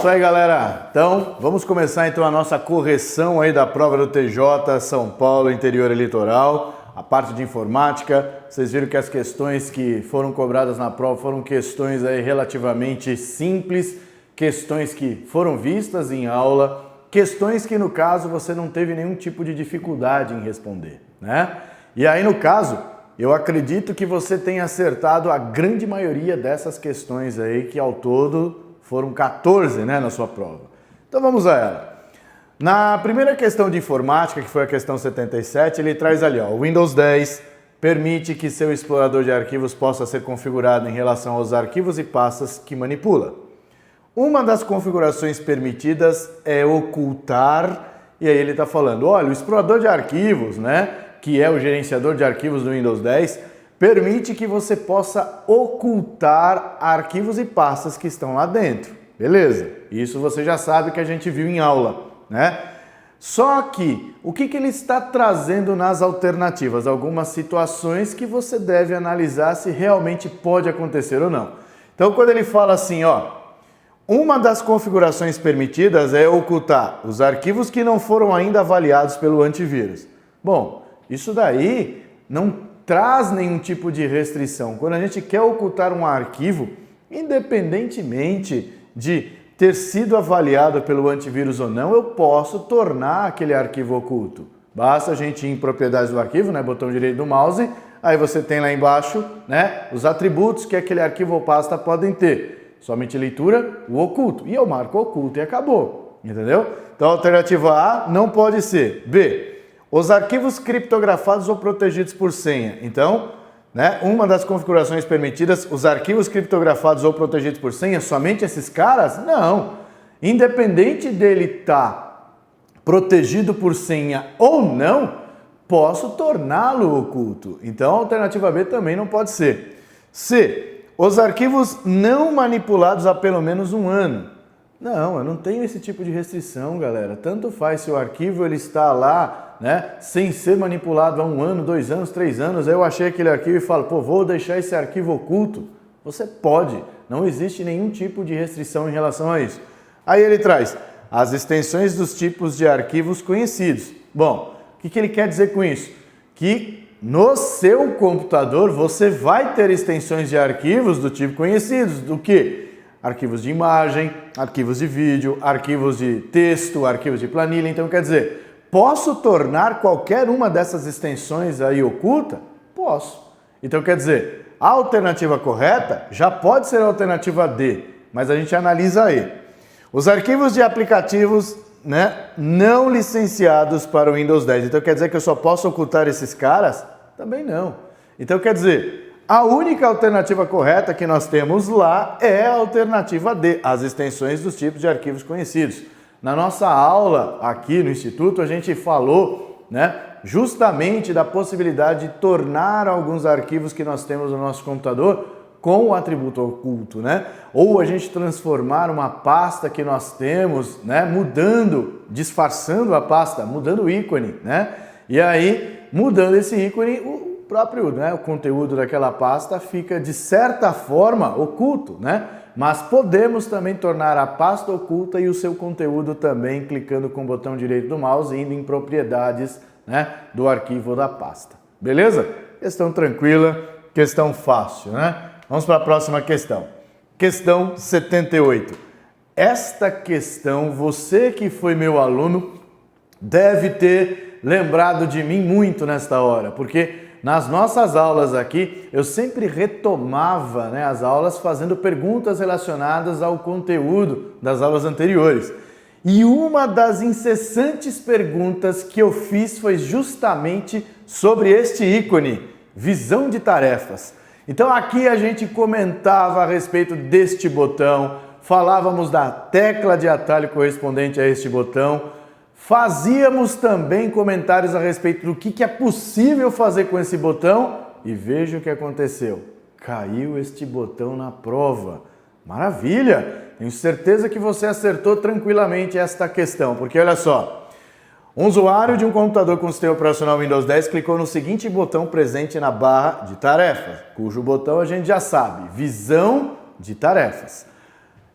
Isso aí, galera. Então, vamos começar então a nossa correção aí da prova do TJ São Paulo Interior e Litoral, a parte de informática. Vocês viram que as questões que foram cobradas na prova foram questões aí relativamente simples, questões que foram vistas em aula, questões que no caso você não teve nenhum tipo de dificuldade em responder, né? E aí no caso, eu acredito que você tenha acertado a grande maioria dessas questões aí, que ao todo foram 14, né, na sua prova. Então vamos a ela. Na primeira questão de informática, que foi a questão 77, ele traz ali, ó, o Windows 10 permite que seu explorador de arquivos possa ser configurado em relação aos arquivos e pastas que manipula. Uma das configurações permitidas é ocultar, e aí ele está falando, olha, o explorador de arquivos, né, que é o gerenciador de arquivos do Windows 10, permite que você possa ocultar arquivos e pastas que estão lá dentro. Beleza? Isso você já sabe que a gente viu em aula, né? Só que, o que ele está trazendo nas alternativas? Algumas situações que você deve analisar se realmente pode acontecer ou não. Então, quando ele fala assim, ó, uma das configurações permitidas é ocultar os arquivos que não foram ainda avaliados pelo antivírus. Bom, isso daí não traz nenhum tipo de restrição. Quando a gente quer ocultar um arquivo, independentemente de ter sido avaliado pelo antivírus ou não, eu posso tornar aquele arquivo oculto. Basta a gente ir em propriedades do arquivo, né, botão direito do mouse, aí você tem lá embaixo, né, os atributos que aquele arquivo ou pasta podem ter. Somente leitura, o oculto. E eu marco oculto e acabou. Entendeu? Então a alternativa A não pode ser. B, os arquivos criptografados ou protegidos por senha. Então, né, uma das configurações permitidas, os arquivos criptografados ou protegidos por senha, somente esses caras? Não. Independente dele estar protegido por senha ou não, posso torná-lo oculto. Então, a alternativa B também não pode ser. C, os arquivos não manipulados há pelo menos um ano. Não, eu não tenho esse tipo de restrição, galera. Tanto faz se o arquivo ele está lá, né, sem ser manipulado há 1 ano, 2 anos, 3 anos, aí eu achei aquele arquivo e falo, pô, vou deixar esse arquivo oculto. Você pode, não existe nenhum tipo de restrição em relação a isso. Aí ele traz as extensões dos tipos de arquivos conhecidos. Bom, o que ele quer dizer com isso? Que no seu computador você vai ter extensões de arquivos do tipo conhecidos, do que? Arquivos de imagem, arquivos de vídeo, arquivos de texto, arquivos de planilha. Então, quer dizer, posso tornar qualquer uma dessas extensões aí oculta? Posso. Então, quer dizer, a alternativa correta já pode ser a alternativa D, mas a gente analisa aí. Os arquivos de aplicativos, né, não licenciados para o Windows 10. Então, quer dizer que eu só posso ocultar esses caras? Também não. Então, quer dizer, a única alternativa correta que nós temos lá é a alternativa D, as extensões dos tipos de arquivos conhecidos. Na nossa aula aqui no Instituto, a gente falou, né, justamente da possibilidade de tornar alguns arquivos que nós temos no nosso computador com o atributo oculto, né? Ou a gente transformar uma pasta que nós temos, né, mudando, disfarçando a pasta, mudando o ícone, né? E aí, mudando esse ícone, o próprio, né, o conteúdo daquela pasta fica de certa forma oculto, né? Mas podemos também tornar a pasta oculta e o seu conteúdo também clicando com o botão direito do mouse e indo em propriedades, né, do arquivo ou da pasta. Beleza? Questão tranquila, questão fácil, né? Vamos para a próxima questão. Questão 78. Esta questão, você que foi meu aluno, deve ter lembrado de mim muito nesta hora, porque nas nossas aulas aqui, eu sempre retomava, né, as aulas fazendo perguntas relacionadas ao conteúdo das aulas anteriores. E uma das incessantes perguntas que eu fiz foi justamente sobre este ícone, visão de tarefas. Então aqui a gente comentava a respeito deste botão, falávamos da tecla de atalho correspondente a este botão, fazíamos também comentários a respeito do que é possível fazer com esse botão e veja o que aconteceu. Caiu este botão na prova. Maravilha! Tenho certeza que você acertou tranquilamente esta questão, porque olha só, um usuário de um computador com sistema operacional Windows 10 clicou no seguinte botão presente na barra de tarefas, cujo botão a gente já sabe, visão de tarefas.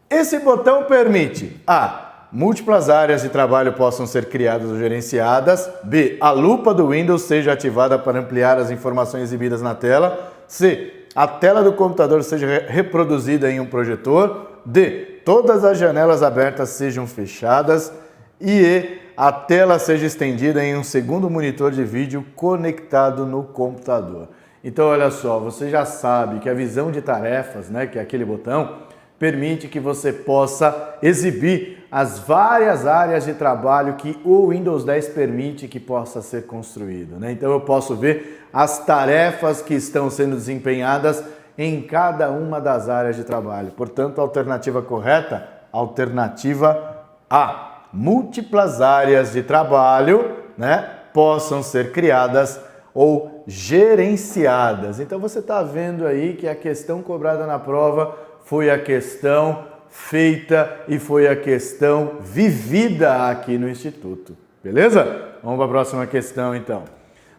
Esse botão permite a múltiplas áreas de trabalho possam ser criadas ou gerenciadas. B. A lupa do Windows seja ativada para ampliar as informações exibidas na tela. C. A tela do computador seja reproduzida em um projetor. D. Todas as janelas abertas sejam fechadas. E E. A tela seja estendida em um segundo monitor de vídeo conectado no computador. Então, olha só, você já sabe que a visão de tarefas, né, que é aquele botão, permite que você possa exibir as várias áreas de trabalho que o Windows 10 permite que possa ser construído, né? Então eu posso ver as tarefas que estão sendo desempenhadas em cada uma das áreas de trabalho. Portanto, a alternativa correta, alternativa A. Múltiplas áreas de trabalho, né, possam ser criadas ou gerenciadas. Então você está vendo aí que a questão cobrada na prova foi a questão feita e foi a questão vivida aqui no Instituto. Beleza? Vamos para a próxima questão, então.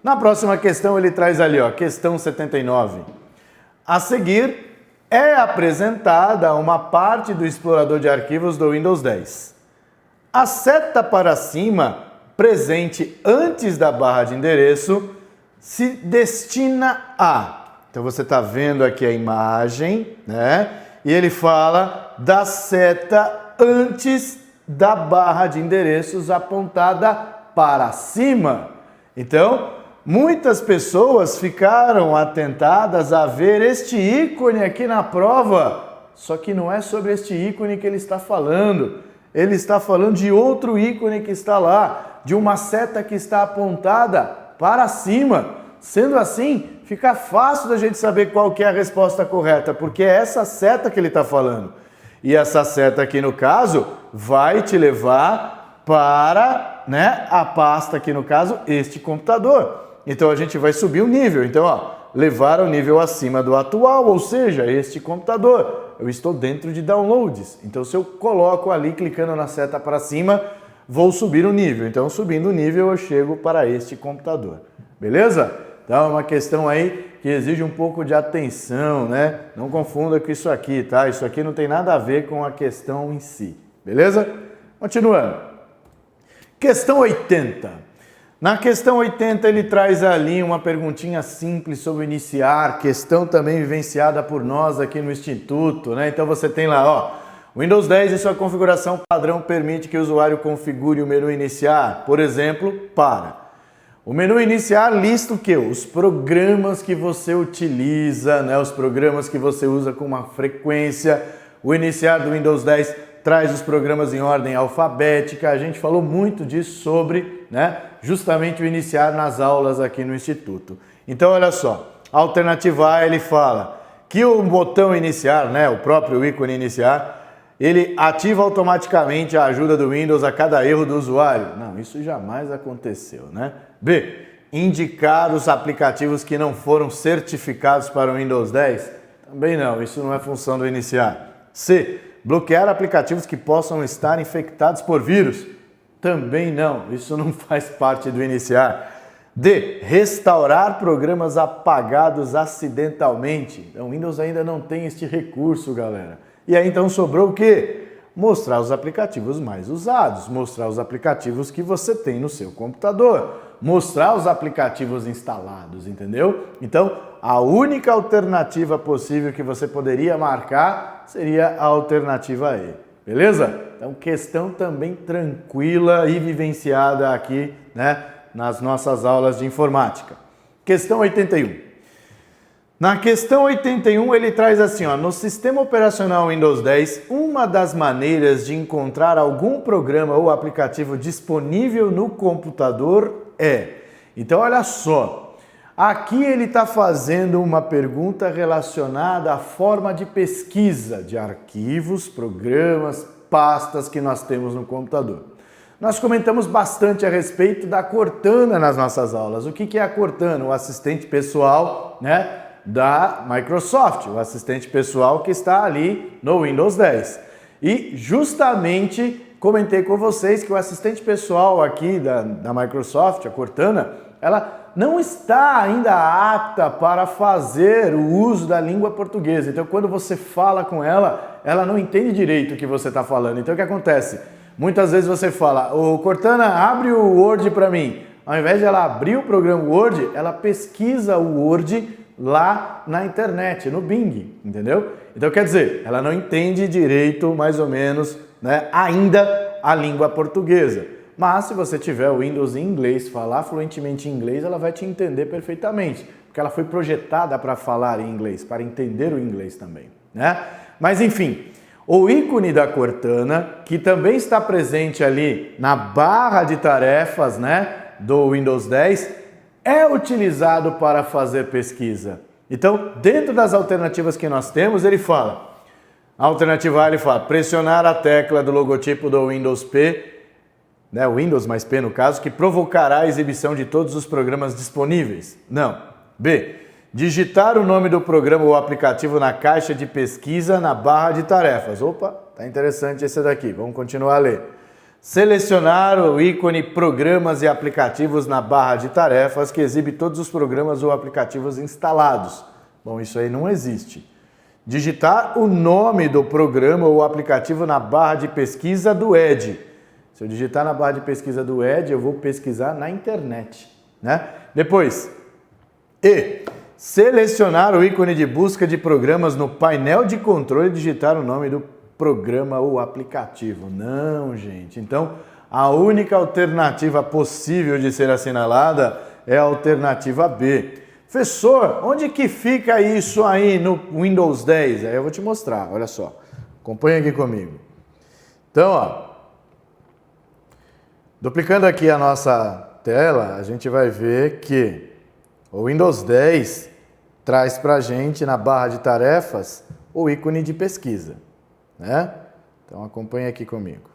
Na próxima questão ele traz ali, ó, questão 79. A seguir é apresentada uma parte do explorador de arquivos do Windows 10. A seta para cima, presente antes da barra de endereço, se destina a... Então você está vendo aqui a imagem, né? E ele fala da seta antes da barra de endereços apontada para cima. Então, muitas pessoas ficaram atentadas a ver este ícone aqui na prova. Só que não é sobre este ícone que ele está falando. Ele está falando de outro ícone que está lá, de uma seta que está apontada para cima. Sendo assim, fica fácil da gente saber qual que é a resposta correta, porque é essa seta que ele está falando. E essa seta aqui, no caso, vai te levar para, né, a pasta aqui, no caso, este computador. Então, a gente vai subir o nível. Então, ó, levar ao nível acima do atual, ou seja, este computador. Eu estou dentro de downloads. Então, se eu coloco ali, clicando na seta para cima, vou subir o nível. Então, subindo o nível, eu chego para este computador. Beleza? Então, é uma questão aí que exige um pouco de atenção, né? Não confunda com isso aqui, tá? Isso aqui não tem nada a ver com a questão em si. Beleza? Continuando. Questão 80. Na questão 80, ele traz ali uma perguntinha simples sobre iniciar, questão também vivenciada por nós aqui no Instituto, né? Então, você tem lá, ó, Windows 10 e sua configuração padrão permite que o usuário configure o menu iniciar, por exemplo, para... O menu iniciar lista o quê? Os programas que você utiliza, né? Os programas que você usa com uma frequência. O iniciar do Windows 10 traz os programas em ordem alfabética. A gente falou muito disso sobre, né, justamente o iniciar nas aulas aqui no Instituto. Então, olha só, a alternativa A, ele fala que o botão iniciar, né, o próprio ícone iniciar, ele ativa automaticamente a ajuda do Windows a cada erro do usuário. Não, isso jamais aconteceu, né? B. Indicar os aplicativos que não foram certificados para o Windows 10. Também não, isso não é função do iniciar. C. Bloquear aplicativos que possam estar infectados por vírus. Também não, isso não faz parte do iniciar. D. Restaurar programas apagados acidentalmente. Então, o Windows ainda não tem este recurso, galera. E aí então sobrou o quê? Mostrar os aplicativos mais usados, mostrar os aplicativos que você tem no seu computador, mostrar os aplicativos instalados, entendeu? Então, a única alternativa possível que você poderia marcar seria a alternativa E, beleza? Então, questão também tranquila e vivenciada aqui, né, nas nossas aulas de informática. Questão 81. Na questão 81, ele traz assim, ó, no sistema operacional Windows 10, uma das maneiras de encontrar algum programa ou aplicativo disponível no computador é... Então, olha só, aqui ele está fazendo uma pergunta relacionada à forma de pesquisa de arquivos, programas, pastas que nós temos no computador. Nós comentamos bastante a respeito da Cortana nas nossas aulas. O que é a Cortana? O assistente pessoal, né, da Microsoft, o assistente pessoal que está ali no Windows 10. E justamente comentei com vocês que o assistente pessoal aqui da Microsoft, a Cortana, ela não está ainda apta para fazer o uso da língua portuguesa. Então, quando você fala com ela, ela não entende direito o que você está falando. Então, o que acontece? Muitas vezes você fala, ô Cortana, abre o Word para mim. Ao invés de ela abrir o programa Word, ela pesquisa o Word lá na internet, no Bing, entendeu? Então, quer dizer, ela não entende direito, mais ou menos, né, ainda a língua portuguesa. Mas se você tiver o Windows em inglês, falar fluentemente em inglês, ela vai te entender perfeitamente, porque ela foi projetada para falar em inglês, para entender o inglês também, né? Mas enfim, o ícone da Cortana, que também está presente ali na barra de tarefas, né, do Windows 10, é utilizado para fazer pesquisa. Então, dentro das alternativas que nós temos, ele fala, a alternativa A, ele fala, pressionar a tecla do logotipo do Windows P, né, o Windows mais P no caso, que provocará a exibição de todos os programas disponíveis. Não. B. Digitar o nome do programa ou aplicativo na caixa de pesquisa na barra de tarefas. Opa, tá interessante esse daqui. Vamos continuar a ler. Selecionar o ícone Programas e Aplicativos na barra de tarefas que exibe todos os programas ou aplicativos instalados. Bom, isso aí não existe. Digitar o nome do programa ou aplicativo na barra de pesquisa do Edge. Se eu digitar na barra de pesquisa do Edge, eu vou pesquisar na internet, né? Depois, E. Selecionar o ícone de busca de programas no painel de controle e digitar o nome do programa ou aplicativo. Não, gente. Então, a única alternativa possível de ser assinalada é a alternativa B. Professor, onde que fica isso aí no Windows 10? Aí eu vou te mostrar, olha só. Acompanha aqui comigo. Então, ó, duplicando aqui a nossa tela, a gente vai ver que o Windows 10 traz para a gente na barra de tarefas o ícone de pesquisa, né? Então acompanhe aqui comigo.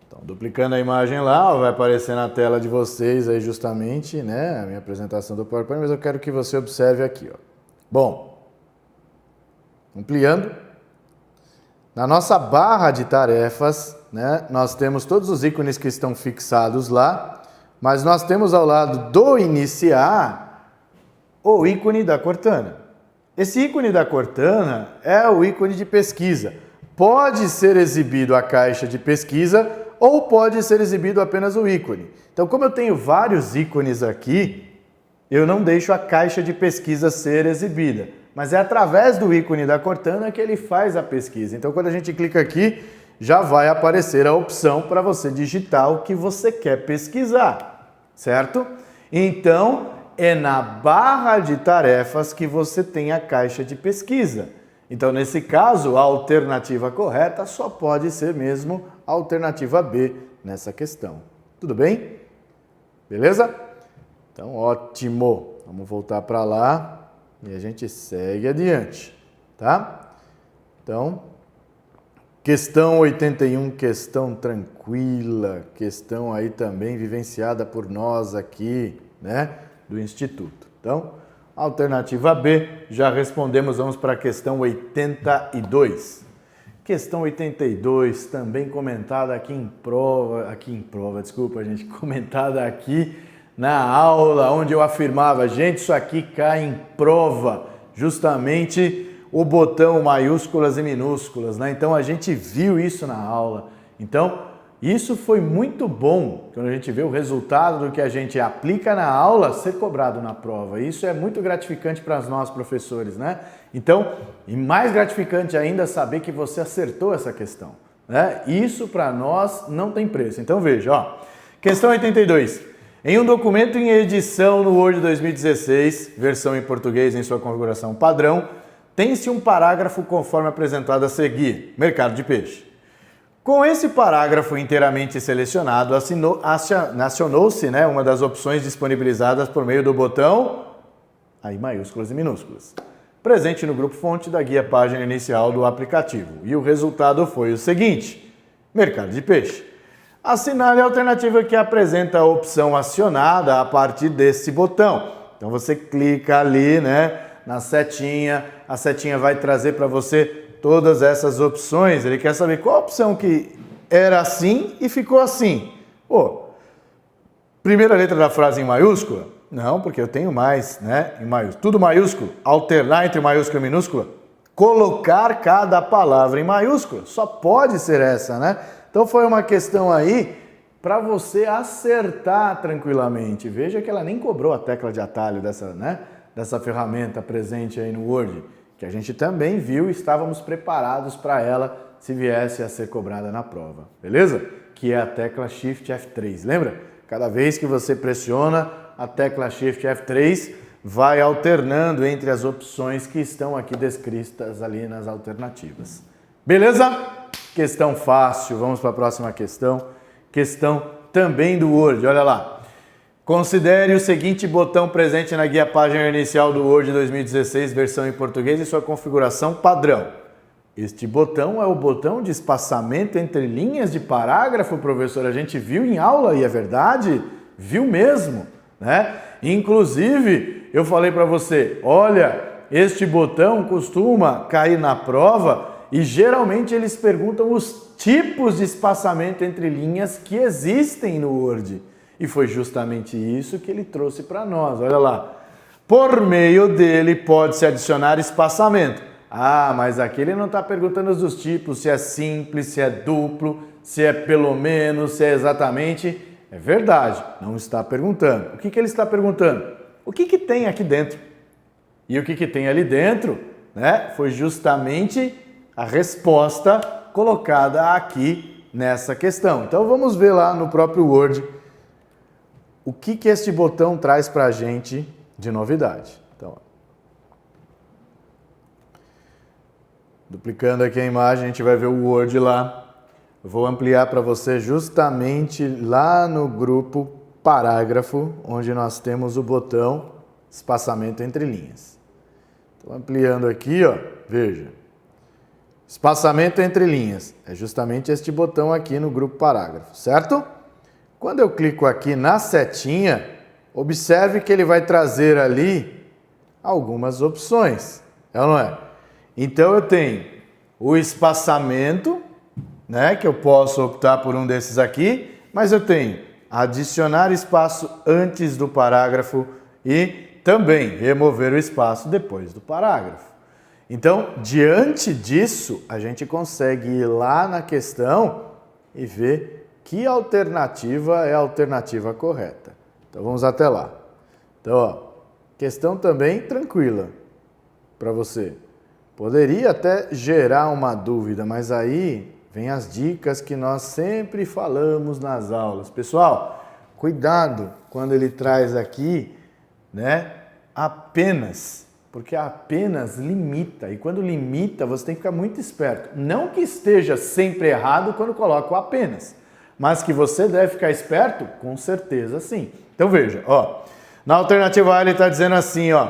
Então, duplicando a imagem lá, vai aparecer na tela de vocês aí justamente, né, a minha apresentação do PowerPoint, mas eu quero que você observe aqui, ó. Bom, ampliando, na nossa barra de tarefas, né, nós temos todos os ícones que estão fixados lá, mas nós temos ao lado do iniciar o ícone da Cortana. Esse ícone da Cortana é o ícone de pesquisa. Pode ser exibido a caixa de pesquisa ou pode ser exibido apenas o ícone. Então, como eu tenho vários ícones aqui, eu não deixo a caixa de pesquisa ser exibida, mas é através do ícone da Cortana que ele faz a pesquisa. Então, quando a gente clica aqui, já vai aparecer a opção para você digitar o que você quer pesquisar, certo? Então, é na barra de tarefas que você tem a caixa de pesquisa. Então, nesse caso, a alternativa correta só pode ser mesmo a alternativa B nessa questão. Tudo bem? Beleza? Então, ótimo. Vamos voltar para lá e a gente segue adiante, tá? Então, questão 81, questão tranquila, questão aí também vivenciada por nós aqui, né, do Instituto. Então, alternativa B, já respondemos, vamos para a questão 82. Questão 82, também comentada aqui em prova, desculpa gente, comentada aqui na aula, onde eu afirmava, gente, isso aqui cai em prova, justamente o botão maiúsculas e minúsculas, né? Então a gente viu isso na aula. Então, isso foi muito bom, quando a gente vê o resultado do que a gente aplica na aula ser cobrado na prova. Isso é muito gratificante para nós professores, né? Então, e mais gratificante ainda saber que você acertou essa questão, né? Isso para nós não tem preço. Então veja, ó, questão 82. Em um documento em edição no Word 2016, versão em português em sua configuração padrão, tem-se um parágrafo conforme apresentado a seguir, mercado de peixe. Com esse parágrafo inteiramente selecionado, acionou-se, né, uma das opções disponibilizadas por meio do botão, aí maiúsculas e minúsculas, presente no grupo fonte da guia página inicial do aplicativo. E o resultado foi o seguinte, mercado de peixe. Assinale a alternativa que apresenta a opção acionada a partir desse botão. Então você clica ali, né, na setinha, a setinha vai trazer para você todas essas opções. Ele quer saber qual a opção que era assim e ficou assim. Pô, primeira letra da frase em maiúscula? Não, porque eu tenho mais, né, em maiúsculo. Tudo maiúsculo, alternar entre maiúscula e minúscula, colocar cada palavra em maiúscula. Só pode ser essa, né? Então foi uma questão aí para você acertar tranquilamente. Veja que ela nem cobrou a tecla de atalho dessa ferramenta presente aí no Word, que a gente também viu e estávamos preparados para ela se viesse a ser cobrada na prova, beleza? Que é a tecla Shift F3, lembra? Cada vez que você pressiona a tecla Shift F3, vai alternando entre as opções que estão aqui descritas ali nas alternativas. Beleza? Questão fácil, vamos para a próxima questão. Questão também do Word, olha lá. Considere o seguinte botão presente na guia página inicial do Word 2016, versão em português e sua configuração padrão. Este botão é o botão de espaçamento entre linhas de parágrafo, professor. A gente viu em aula e é verdade? Viu mesmo, né? Inclusive, eu falei para você, olha, este botão costuma cair na prova e geralmente eles perguntam os tipos de espaçamento entre linhas que existem no Word. E foi justamente isso que ele trouxe para nós. Olha lá. Por meio dele pode-se adicionar espaçamento. Ah, mas aqui ele não está perguntando dos tipos, se é simples, se é duplo, se é pelo menos, se é exatamente. É verdade, não está perguntando. O que ele está perguntando? O que tem aqui dentro? E o que tem ali dentro, né, foi justamente a resposta colocada aqui nessa questão. Então vamos ver lá no próprio Word o que este botão traz para a gente de novidade. Então, duplicando aqui a imagem, a gente vai ver o Word lá. Eu vou ampliar para você justamente lá no grupo parágrafo, onde nós temos o botão espaçamento entre linhas. Estou ampliando aqui, ó, veja. Espaçamento entre linhas, é justamente este botão aqui no grupo parágrafo, certo? Quando eu clico aqui na setinha, observe que ele vai trazer ali algumas opções, é ou não é? Então eu tenho o espaçamento, né, que eu posso optar por um desses aqui, mas eu tenho adicionar espaço antes do parágrafo e também remover o espaço depois do parágrafo. Então, diante disso, a gente consegue ir lá na questão e ver que alternativa é a alternativa correta. Então, vamos até lá. Então, ó, questão também tranquila para você. Poderia até gerar uma dúvida, mas aí vem as dicas que nós sempre falamos nas aulas. Pessoal, cuidado quando ele traz aqui, né, apenas. Porque apenas limita, e quando limita você tem que ficar muito esperto. Não que esteja sempre errado quando coloca o apenas, mas que você deve ficar esperto, com certeza sim. Então veja, ó, na alternativa A ele está dizendo assim, ó,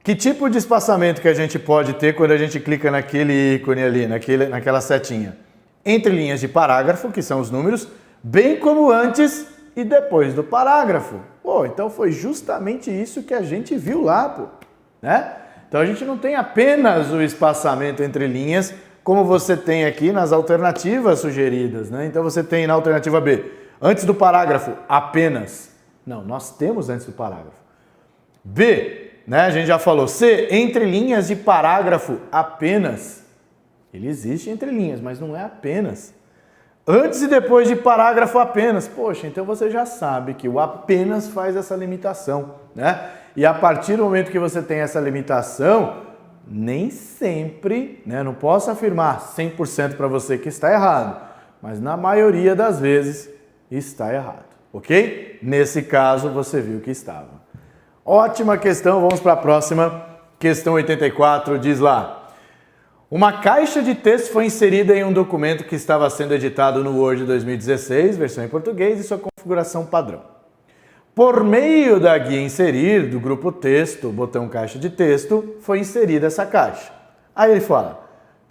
que tipo de espaçamento que a gente pode ter quando a gente clica naquele ícone ali, naquela setinha? Entre linhas de parágrafo, que são os números, bem como antes e depois do parágrafo. Pô, então foi justamente isso que a gente viu lá, pô. Né? Então a gente não tem apenas o espaçamento entre linhas, como você tem aqui nas alternativas sugeridas, né? Então você tem na alternativa B, antes do parágrafo, apenas. Não, nós temos antes do parágrafo. B, né? A gente já falou. C, entre linhas de parágrafo, apenas. Ele existe entre linhas, mas não é apenas. Antes e depois de parágrafo, apenas. Poxa, então você já sabe que o apenas faz essa limitação, né? E a partir do momento que você tem essa limitação, nem sempre, né, não posso afirmar 100% para você que está errado, mas na maioria das vezes está errado, ok? Nesse caso você viu que estava. Ótima questão, vamos para a próxima. Questão 84 diz lá: uma caixa de texto foi inserida em um documento que estava sendo editado no Word 2016, versão em português, e sua configuração padrão. Por meio da guia inserir do grupo texto, botão caixa de texto, foi inserida essa caixa. Aí ele fala,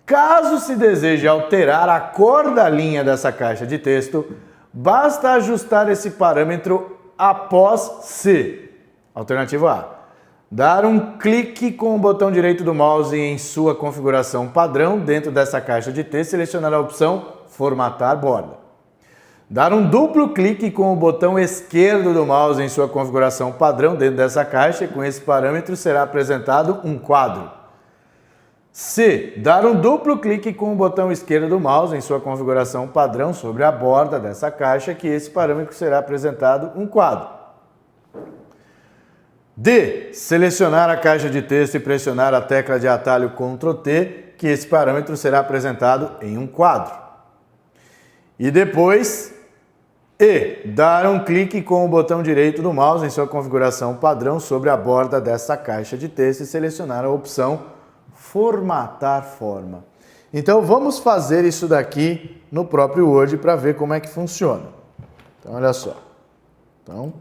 caso se deseje alterar a cor da linha dessa caixa de texto, Basta ajustar esse parâmetro após se. Alternativa A. Dar um clique com o botão direito do mouse em sua configuração padrão dentro dessa caixa de texto e selecionar a opção Formatar borda. Dar um duplo clique com o botão esquerdo do mouse em sua configuração padrão dentro dessa caixa e com esse parâmetro será apresentado um quadro. C. Dar um duplo clique com o botão esquerdo do mouse em sua configuração padrão sobre a borda dessa caixa que esse parâmetro será apresentado um quadro. D. Selecionar a caixa de texto e pressionar a tecla de atalho Ctrl T que esse parâmetro será apresentado em um quadro. E depois, E. Dar um clique com o botão direito do mouse em sua configuração padrão sobre a borda dessa caixa de texto e selecionar a opção Formatar forma. Então vamos fazer isso daqui no próprio Word para ver como é que funciona. Então olha só. Então,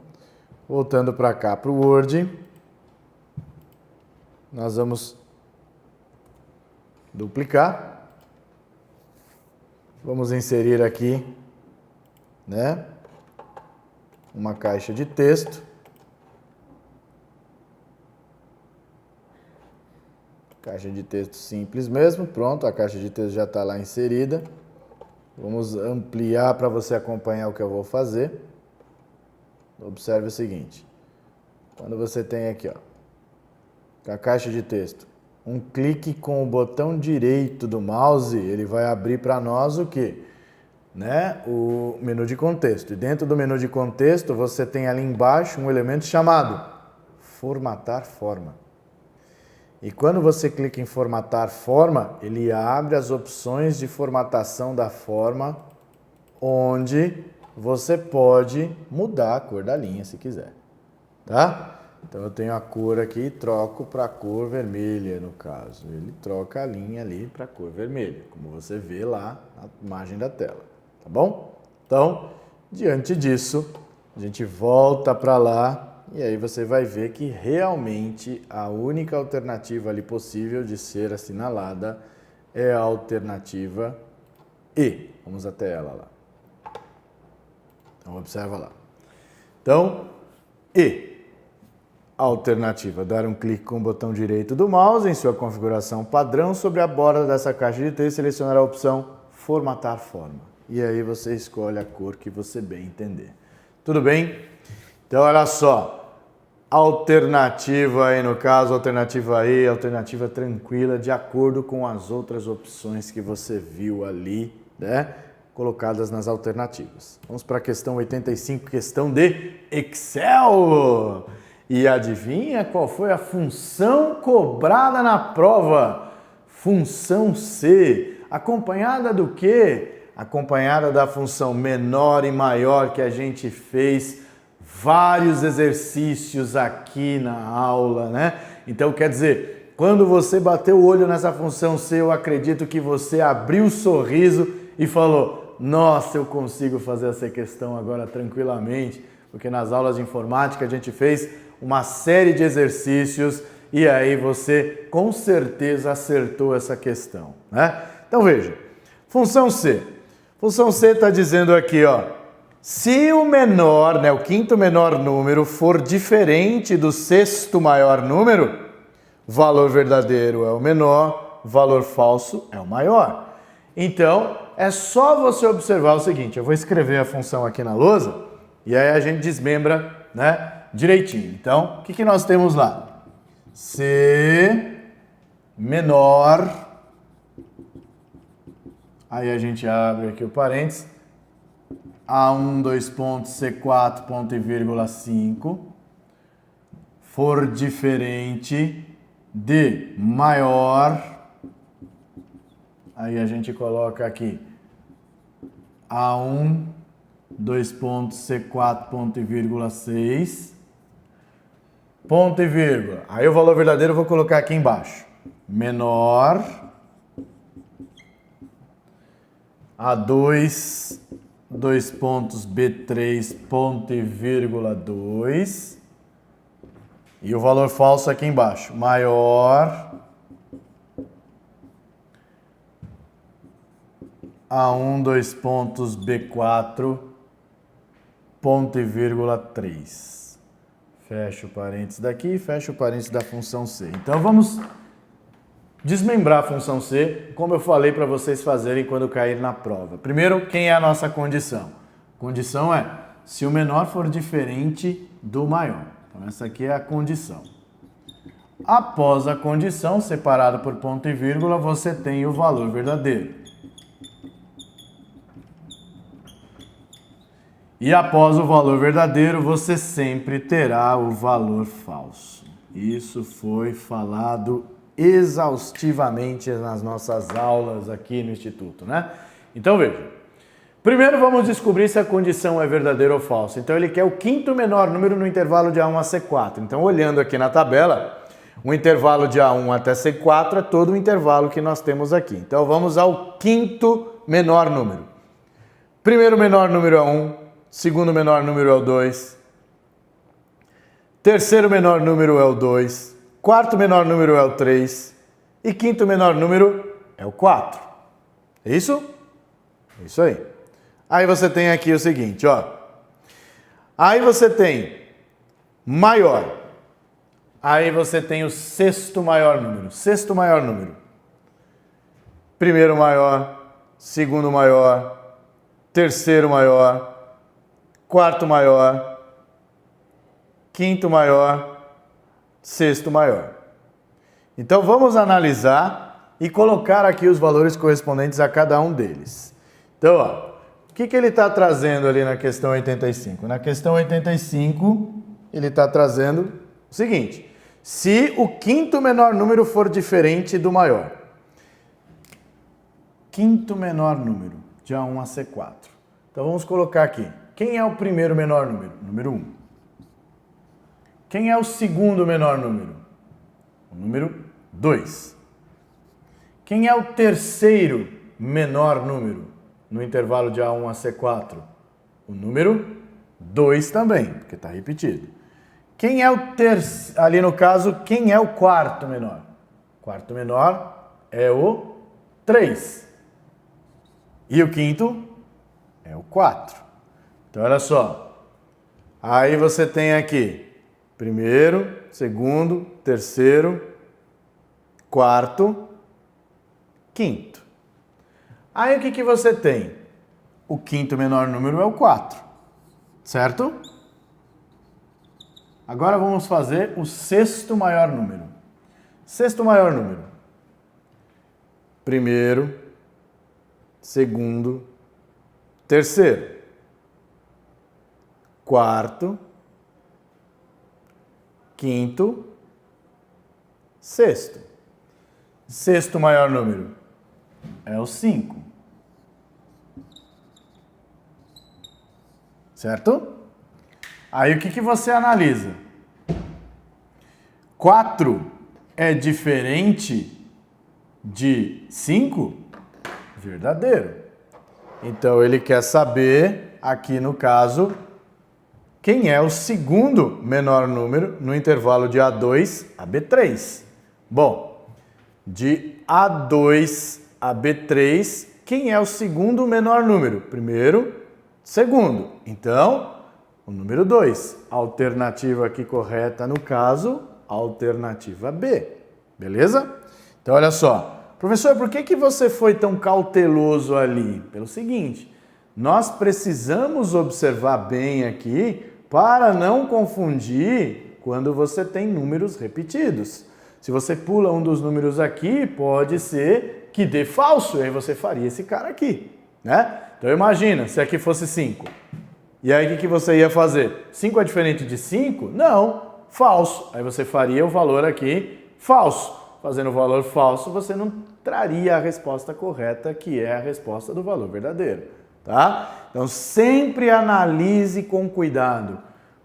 voltando para cá para o Word, nós vamos duplicar. Vamos inserir aqui, né, uma caixa de texto. Caixa de texto simples mesmo, pronto, a caixa de texto já está lá inserida. Vamos ampliar para você acompanhar o que eu vou fazer. Observe o seguinte, quando você tem aqui, ó, a caixa de texto, um clique com o botão direito do mouse, ele vai abrir para nós o quê? Né? O menu de contexto. E dentro do menu de contexto, você tem ali embaixo um elemento chamado Formatar forma. E quando você clica em Formatar forma, ele abre as opções de formatação da forma, onde você pode mudar a cor da linha se quiser, tá? Então eu tenho a cor aqui e troco para a cor vermelha, no caso. Ele troca a linha ali para a cor vermelha, como você vê lá na imagem da tela, tá bom? Então, diante disso, a gente volta para lá e aí você vai ver que realmente a única alternativa ali possível de ser assinalada é a alternativa E. Vamos até ela lá. Então, observa lá. Então, E. Alternativa, dar um clique com o botão direito do mouse em sua configuração padrão sobre a borda dessa caixa de texto e selecionar a opção Formatar forma. E aí você escolhe a cor que você bem entender. Tudo bem? Então, olha só. Alternativa aí, no caso, alternativa E, alternativa tranquila, de acordo com as outras opções que você viu ali, né? Colocadas nas alternativas. Vamos para a questão 85, questão de Excel. E adivinha qual foi a função cobrada na prova? Função C. Acompanhada do quê? Acompanhada da função menor e maior que a gente fez vários exercícios aqui na aula, né? Então, quer dizer, quando você bateu o olho nessa função C, eu acredito que você abriu o sorriso e falou: nossa, eu consigo fazer essa questão agora tranquilamente, porque nas aulas de informática a gente fez uma série de exercícios e aí você com certeza acertou essa questão, né? Então veja, função C. Função C está dizendo aqui, ó, se o menor, né, o quinto menor número for diferente do sexto maior número, valor verdadeiro é o menor, valor falso é o maior. Então, é só você observar o seguinte, eu vou escrever a função aqui na lousa e aí a gente desmembra, né, direitinho. Então, o que nós temos lá? C menor, aí a gente abre aqui o parênteses, A1, 2 pontos, C4, ponto e vírgula 5, for diferente de maior, aí a gente coloca aqui A1, 2 pontos, C4, ponto e vírgula 6, ponto e vírgula. Aí o valor verdadeiro eu vou colocar aqui embaixo. Menor A2, 2 pontos, B3, ponto e vírgula 2. E o valor falso aqui embaixo. Maior A1, 2 pontos, B4, ponto e vírgula 3. Fecha o parênteses daqui, fecha o parênteses da função C. Então vamos desmembrar a função C, como eu falei para vocês fazerem quando cair na prova. Primeiro, quem é a nossa condição? Condição é se o menor for diferente do maior. Então essa aqui é a condição. Após a condição, separado por ponto e vírgula, você tem o valor verdadeiro. E após o valor verdadeiro, você sempre terá o valor falso. Isso foi falado exaustivamente nas nossas aulas aqui no Instituto, né? Então veja. Primeiro vamos descobrir se a condição é verdadeira ou falsa. Então ele quer o quinto menor número no intervalo de A1 a C4. Então olhando aqui na tabela, o intervalo de A1 até C4 é todo o intervalo que nós temos aqui. Então vamos ao quinto menor número. Primeiro menor número é 1, segundo menor número é o 2, terceiro menor número é o 2, quarto menor número é o 3 e quinto menor número é o 4. É isso? É isso aí. Aí você tem aqui o seguinte, ó. Aí você tem maior. Aí você tem o sexto maior número. Sexto maior número. Primeiro maior, segundo maior, terceiro maior, quarto maior, quinto maior, sexto maior. Então vamos analisar e colocar aqui os valores correspondentes a cada um deles. Então, ó, o que ele está trazendo ali na questão 85? Na questão 85, ele está trazendo o seguinte: se o quinto menor número for diferente do maior. Quinto menor número, de A1 a C4. Então vamos colocar aqui. Quem é o primeiro menor número? Número 1. Quem é o segundo menor número? O número 2. Quem é o terceiro menor número no intervalo de A1 a C4? O número 2 também, porque está repetido. Quem é o terceiro? Ali no caso, quem é o quarto menor? O quarto menor é o 3. E o quinto é o 4. Então, olha só. Aí você tem aqui primeiro, segundo, terceiro, quarto, quinto. Aí o que você tem? O quinto menor número é o 4, certo? Agora vamos fazer o sexto maior número. Sexto maior número. Primeiro, segundo, terceiro, quarto, quinto, sexto. Sexto maior número é o 5. Certo? Aí o que você analisa? 4 é diferente de 5? Verdadeiro. Então ele quer saber, aqui no caso, quem é o segundo menor número no intervalo de A2 a B3. Bom, de A2 a B3, quem é o segundo menor número? Primeiro, segundo. Então, o número 2. Alternativa aqui correta, no caso, alternativa B. Beleza? Então, olha só. Professor, por que você foi tão cauteloso ali? Pelo seguinte, nós precisamos observar bem aqui para não confundir quando você tem números repetidos. Se você pula um dos números aqui, pode ser que dê falso, e aí você faria esse cara aqui, né? Então imagina, se aqui fosse 5. E aí o que você ia fazer? 5 é diferente de 5? Não, falso. Aí você faria o valor aqui falso. Fazendo o valor falso, você não traria a resposta correta, que é a resposta do valor verdadeiro, tá? Então sempre analise com cuidado.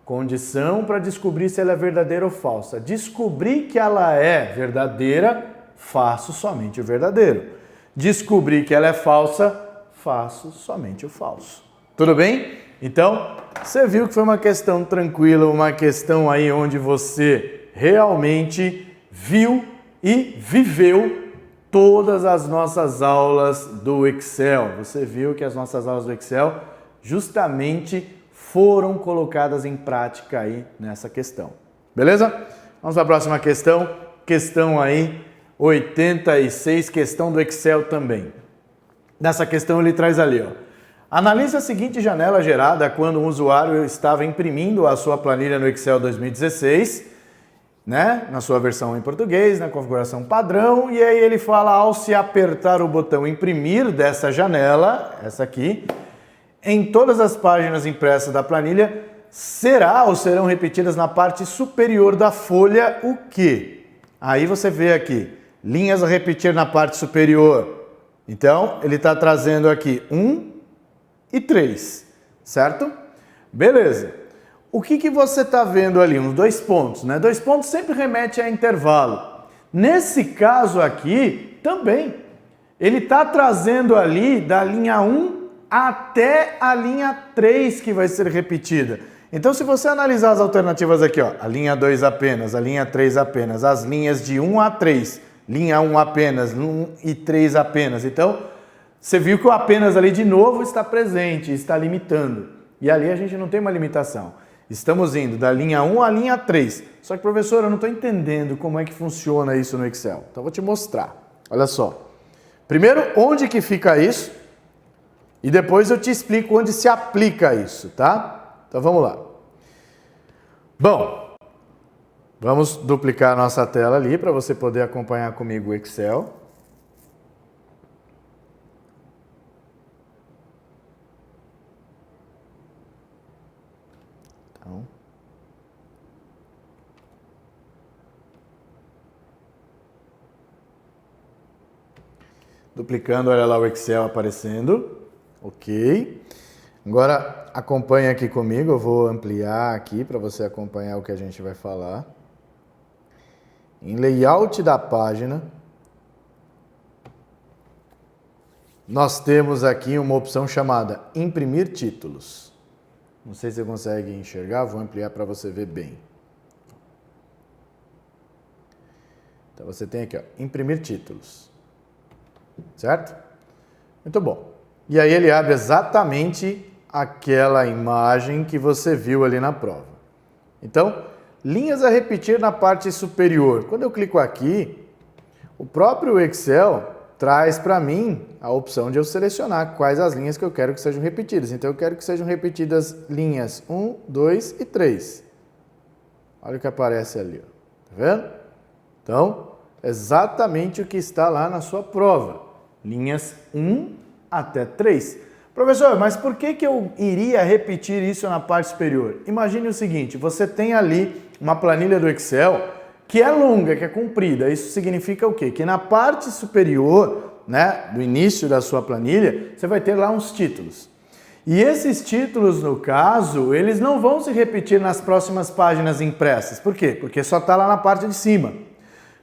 Condição para descobrir se ela é verdadeira ou falsa. Descobrir que ela é verdadeira, faço somente o verdadeiro. Descobrir que ela é falsa, faço somente o falso. Tudo bem? Então, você viu que foi uma questão tranquila, uma questão aí onde você realmente viu e viveu todas as nossas aulas do Excel. Você viu que as nossas aulas do Excel justamente foram colocadas em prática aí nessa questão. Beleza? Vamos para a próxima questão. Questão aí 86, questão do Excel também. Nessa questão ele traz ali, ó. Analise a seguinte janela gerada quando um usuário estava imprimindo a sua planilha no Excel 2016, né? Na sua versão em português, na configuração padrão, e aí ele fala, ao se apertar o botão imprimir dessa janela, essa aqui, em todas as páginas impressas da planilha, será ou serão repetidas na parte superior da folha o quê? Aí você vê aqui, linhas a repetir na parte superior. Então, ele está trazendo aqui 1 e 3, certo? Beleza. O que você está vendo ali? Uns 2 pontos, né? 2 pontos sempre remete a intervalo. Nesse caso aqui, também. Ele está trazendo ali da linha 1 até a linha 3 que vai ser repetida. Então, se você analisar as alternativas aqui, ó, a linha 2 apenas, a linha 3 apenas, as linhas de 1 a 3, linha 1 apenas, 1 e 3 apenas. Então, você viu que o apenas ali de novo está presente, está limitando. E ali a gente não tem uma limitação. Estamos indo da linha 1 à linha 3. Só que, professor, eu não estou entendendo como é que funciona isso no Excel. Então, eu vou te mostrar. Olha só. Primeiro, onde que fica isso? E depois eu te explico onde se aplica isso, tá? Então, vamos lá. Bom, vamos duplicar a nossa tela ali para você poder acompanhar comigo o Excel. Então, duplicando, olha lá o Excel aparecendo. Ok. Agora acompanha aqui comigo, eu vou ampliar aqui para você acompanhar o que a gente vai falar. Em layout da página, nós temos aqui uma opção chamada imprimir títulos. Não sei se você consegue enxergar, vou ampliar para você ver bem. Então você tem aqui, ó, imprimir títulos. Certo? Muito bom. E aí ele abre exatamente aquela imagem que você viu ali na prova. Então, linhas a repetir na parte superior. Quando eu clico aqui, o próprio Excel traz para mim a opção de eu selecionar quais as linhas que eu quero que sejam repetidas. Então, eu quero que sejam repetidas linhas 1, 2 e 3. Olha o que aparece ali. Tá vendo? Então, exatamente o que está lá na sua prova. Linhas 1 até 3. Professor, mas por que eu iria repetir isso na parte superior? Imagine o seguinte, você tem ali uma planilha do Excel que é longa, que é comprida. Isso significa o quê? Que na parte superior, né, do início da sua planilha, você vai ter lá uns títulos. E esses títulos, no caso, eles não vão se repetir nas próximas páginas impressas. Por quê? Porque só está lá na parte de cima.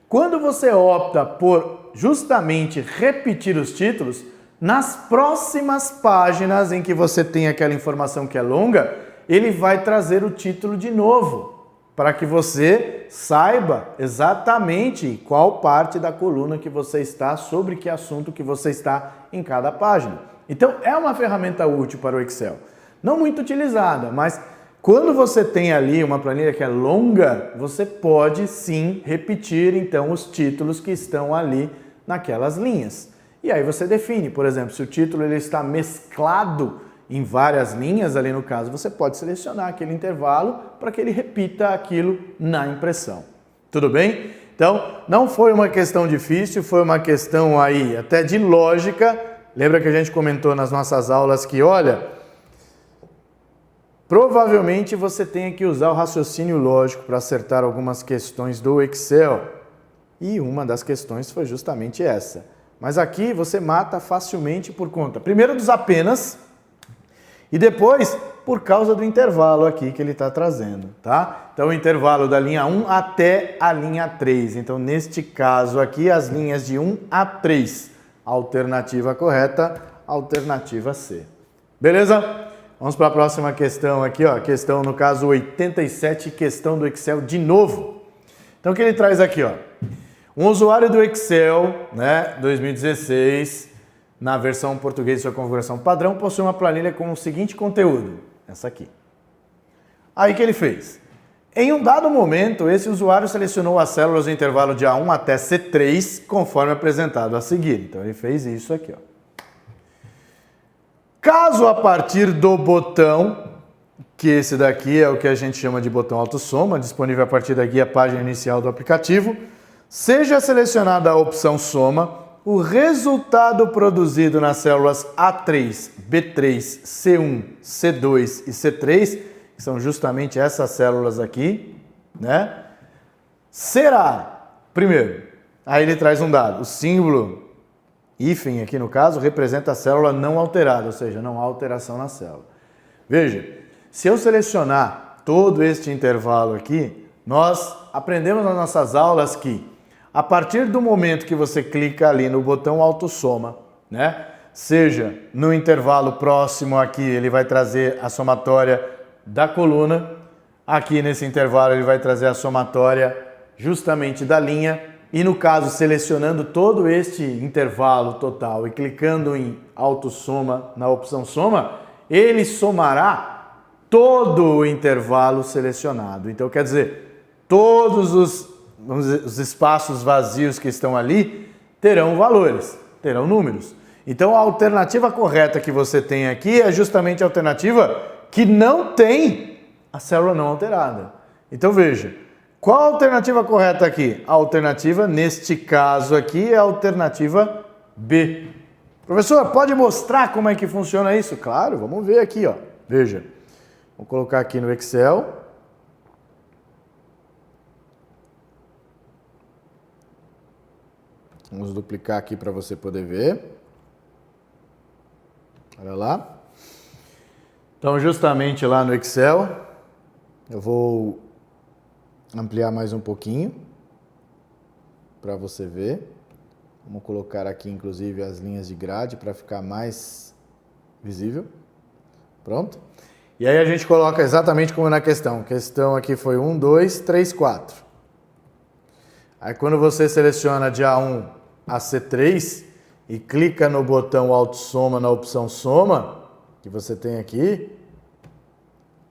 Quando você opta por justamente repetir os títulos, nas próximas páginas em que você tem aquela informação que é longa, ele vai trazer o título de novo, para que você saiba exatamente qual parte da coluna que você está, sobre que assunto que você está em cada página. Então, é uma ferramenta útil para o Excel. Não muito utilizada, mas quando você tem ali uma planilha que é longa, você pode sim repetir então os títulos que estão ali naquelas linhas. E aí você define, por exemplo, se o título ele está mesclado em várias linhas, ali no caso, você pode selecionar aquele intervalo para que ele repita aquilo na impressão. Tudo bem? Então, não foi uma questão difícil, foi uma questão aí até de lógica. Lembra que a gente comentou nas nossas aulas que, olha, provavelmente você tenha que usar o raciocínio lógico para acertar algumas questões do Excel. E uma das questões foi justamente essa. Mas aqui você mata facilmente por conta, primeiro dos apenas, e depois por causa do intervalo aqui que ele está trazendo, tá? Então o intervalo da linha 1 até a linha 3. Então neste caso aqui as linhas de 1 a 3. Alternativa correta, alternativa C. Beleza? Vamos para a próxima questão aqui, ó. Questão no caso 87, questão do Excel de novo. Então o que ele traz aqui, ó? Um usuário do Excel, né, 2016, na versão português de sua configuração padrão, possui uma planilha com o seguinte conteúdo, essa aqui. Aí o que ele fez? Em um dado momento, esse usuário selecionou as células no intervalo de A1 até C3, conforme apresentado a seguir. Então ele fez isso aqui, ó. Caso a partir do botão, que esse daqui é o que a gente chama de botão autossoma, disponível a partir da guia página inicial do aplicativo, seja selecionada a opção soma, o resultado produzido nas células A3, B3, C1, C2 e C3, que são justamente essas células aqui, né? Será, primeiro, aí ele traz um dado, o símbolo hífen aqui no caso representa a célula não alterada, ou seja, não há alteração na célula. Veja, se eu selecionar todo este intervalo aqui, nós aprendemos nas nossas aulas que a partir do momento que você clica ali no botão autossoma, né? Seja no intervalo próximo aqui, ele vai trazer a somatória da coluna, aqui nesse intervalo ele vai trazer a somatória justamente da linha, e no caso selecionando todo este intervalo total e clicando em autossoma na opção soma, ele somará todo o intervalo selecionado. Então quer dizer, todos os espaços vazios que estão ali terão valores, terão números. Então a alternativa correta que você tem aqui é justamente a alternativa que não tem a célula não alterada. Então veja, qual a alternativa correta aqui? A alternativa, neste caso aqui, é a alternativa B. Professor, pode mostrar como é que funciona isso? Claro, vamos ver aqui, ó. Veja, vou colocar aqui no Excel. Vamos duplicar aqui para você poder ver. Olha lá. Então, justamente lá no Excel, eu vou ampliar mais um pouquinho para você ver. Vamos colocar aqui, inclusive, as linhas de grade para ficar mais visível. Pronto. E aí a gente coloca exatamente como na questão. A questão aqui foi 1, 2, 3, 4. Aí quando você seleciona de A1 a C3 e clica no botão autossoma na opção soma, que você tem aqui,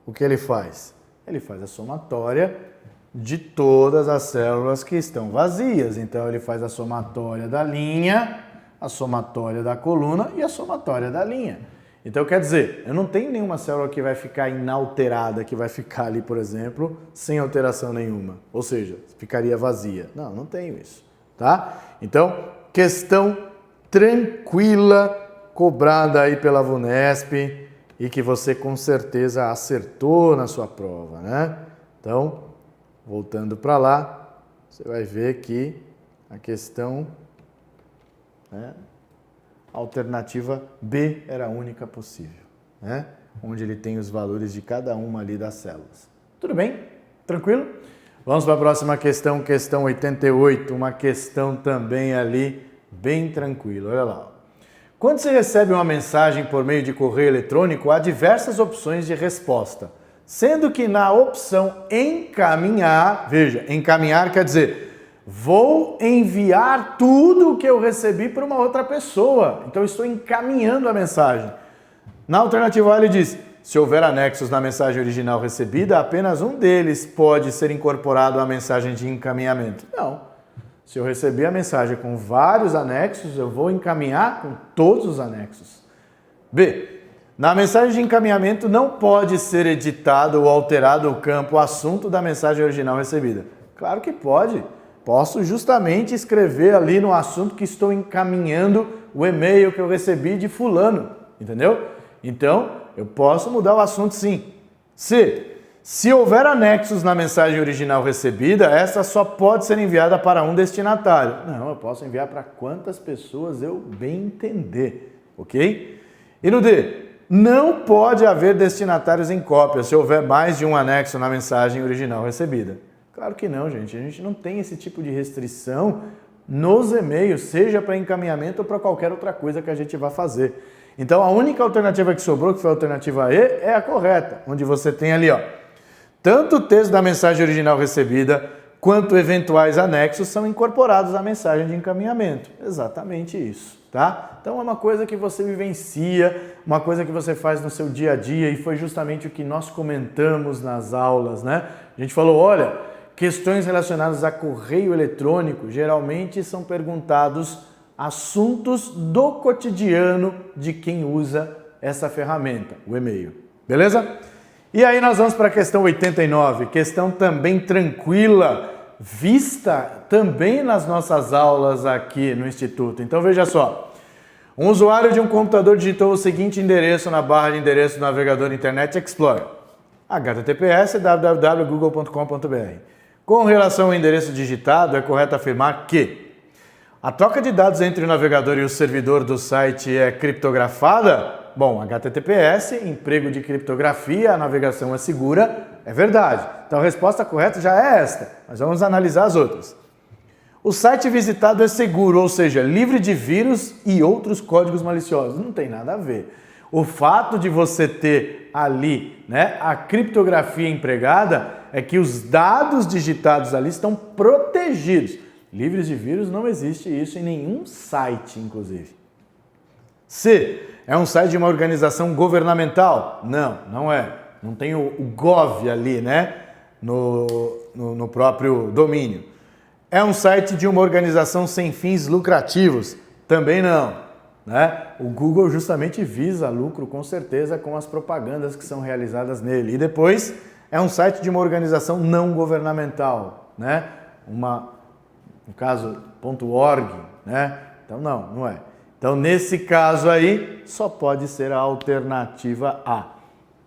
o que ele faz? Ele faz a somatória de todas as células que estão vazias. Então ele faz a somatória da linha, a somatória da coluna e a somatória da linha. Então quer dizer, eu não tenho nenhuma célula que vai ficar inalterada, que vai ficar ali, por exemplo, sem alteração nenhuma. Ou seja, ficaria vazia. Não, não tenho isso, tá? Então, questão tranquila, cobrada aí pela VUNESP e que você com certeza acertou na sua prova, né? Então, voltando para lá, você vai ver que a questão, né, a alternativa B era a única possível, né? Onde ele tem os valores de cada uma ali das células. Tudo bem? Tranquilo? Vamos para a próxima questão, questão 88, uma questão também ali bem tranquila. Olha lá. Quando você recebe uma mensagem por meio de correio eletrônico, há diversas opções de resposta. Sendo que na opção encaminhar, veja, encaminhar quer dizer, vou enviar tudo o que eu recebi para uma outra pessoa. Então, eu estou encaminhando a mensagem. Na alternativa A, ele diz, se houver anexos na mensagem original recebida, apenas um deles pode ser incorporado à mensagem de encaminhamento. Não. Se eu receber a mensagem com vários anexos, eu vou encaminhar com todos os anexos. B. Na mensagem de encaminhamento não pode ser editado ou alterado o campo assunto da mensagem original recebida. Claro que pode. Posso justamente escrever ali no assunto que estou encaminhando o e-mail que eu recebi de fulano, entendeu? Então, eu posso mudar o assunto sim. C. Se houver anexos na mensagem original recebida, essa só pode ser enviada para um destinatário. Não, eu posso enviar para quantas pessoas eu bem entender, ok? E no D. Não pode haver destinatários em cópia se houver mais de um anexo na mensagem original recebida. Claro que não, gente. A gente não tem esse tipo de restrição nos e-mails, seja para encaminhamento ou para qualquer outra coisa que a gente vá fazer. Então, a única alternativa que sobrou, que foi a alternativa E, é a correta, onde você tem ali, ó, tanto o texto da mensagem original recebida, quanto eventuais anexos são incorporados à mensagem de encaminhamento. Exatamente isso, tá? Então é uma coisa que você vivencia, uma coisa que você faz no seu dia a dia e foi justamente o que nós comentamos nas aulas, né? A gente falou, olha, questões relacionadas a correio eletrônico geralmente são perguntados assuntos do cotidiano de quem usa essa ferramenta, o e-mail. Beleza? E aí nós vamos para a questão 89, questão também tranquila, vista também nas nossas aulas aqui no Instituto. Então veja só, um usuário de um computador digitou o seguinte endereço na barra de endereço do navegador Internet Explorer, https://www.google.com.br. Com relação ao endereço digitado, é correto afirmar que a troca de dados entre o navegador e o servidor do site é criptografada? Bom, HTTPS, emprego de criptografia, a navegação é segura, é verdade. Então a resposta correta já é esta, mas vamos analisar as outras. O site visitado é seguro, ou seja, livre de vírus e outros códigos maliciosos. Não tem nada a ver. O fato de você ter ali, né, a criptografia empregada é que os dados digitados ali estão protegidos. Livres de vírus não existe isso em nenhum site, inclusive. C. É um site de uma organização governamental? Não, não é. Não tem o gov ali, né? No próprio domínio. É um site de uma organização sem fins lucrativos? Também não, né? O Google justamente visa lucro, com certeza, com as propagandas que são realizadas nele. E depois, é um site de uma organização não governamental, né? No caso, .org, né? Então não é. Então, nesse caso aí, só pode ser a alternativa A.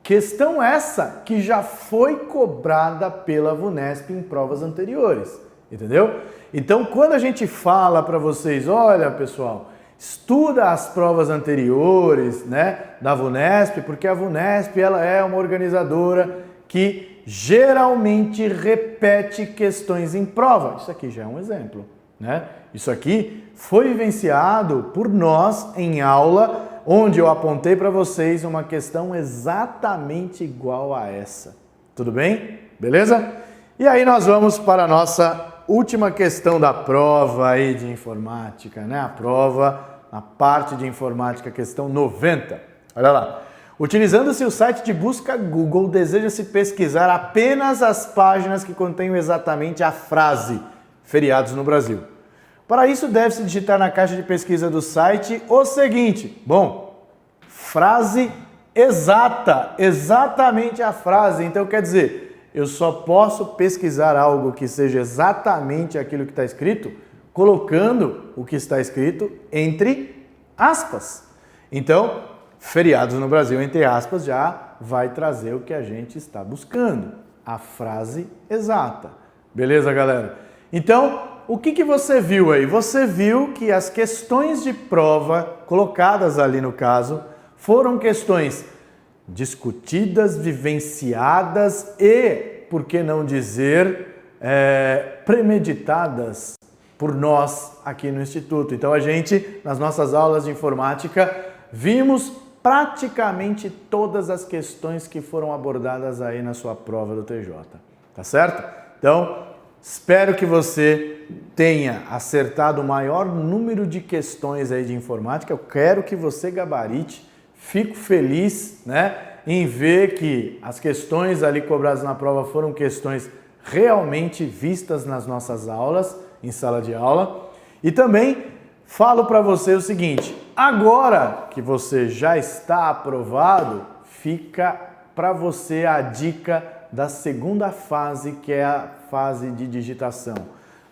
Questão essa que já foi cobrada pela VUNESP em provas anteriores, entendeu? Então, quando a gente fala para vocês, olha, pessoal, estuda as provas anteriores, né, da VUNESP, porque a VUNESP ela é uma organizadora que geralmente repete questões em prova. Isso aqui já é um exemplo, né? Isso aqui foi vivenciado por nós em aula, onde eu apontei para vocês uma questão exatamente igual a essa. Tudo bem? Beleza? E aí nós vamos para a nossa última questão da prova aí de informática, né? A prova, na parte de informática, questão 90. Olha lá. Utilizando-se o site de busca Google, deseja-se pesquisar apenas as páginas que contenham exatamente a frase feriados no Brasil. Para isso, deve-se digitar na caixa de pesquisa do site o seguinte. Bom, frase exata, exatamente a frase. Então, quer dizer, eu só posso pesquisar algo que seja exatamente aquilo que está escrito, colocando o que está escrito entre aspas. Então, feriados no Brasil, entre aspas, já vai trazer o que a gente está buscando, a frase exata. Beleza, galera? Então, o que você viu aí? Você viu que as questões de prova colocadas ali no caso foram questões discutidas, vivenciadas e, por que não dizer, premeditadas por nós aqui no Instituto. Então a gente, nas nossas aulas de informática, vimos praticamente todas as questões que foram abordadas aí na sua prova do TJ. Tá certo? Então, espero que você tenha acertado o maior número de questões aí de informática. Eu quero que você gabarite. Fico feliz, né, em ver que as questões ali cobradas na prova foram questões realmente vistas nas nossas aulas, em sala de aula. E também falo para você o seguinte, agora que você já está aprovado, fica para você a dica da segunda fase, que é a fase de digitação.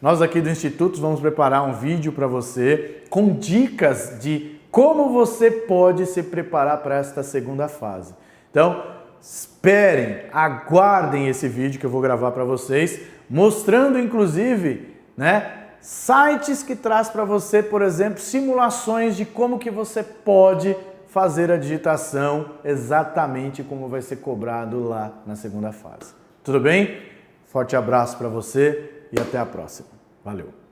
Nós aqui do Instituto vamos preparar um vídeo para você com dicas de como você pode se preparar para esta segunda fase. Então, esperem, aguardem esse vídeo que eu vou gravar para vocês, mostrando inclusive, né, sites que traz para você, por exemplo, simulações de como que você pode fazer a digitação exatamente como vai ser cobrado lá na segunda fase. Tudo bem? Forte abraço para você e até a próxima. Valeu!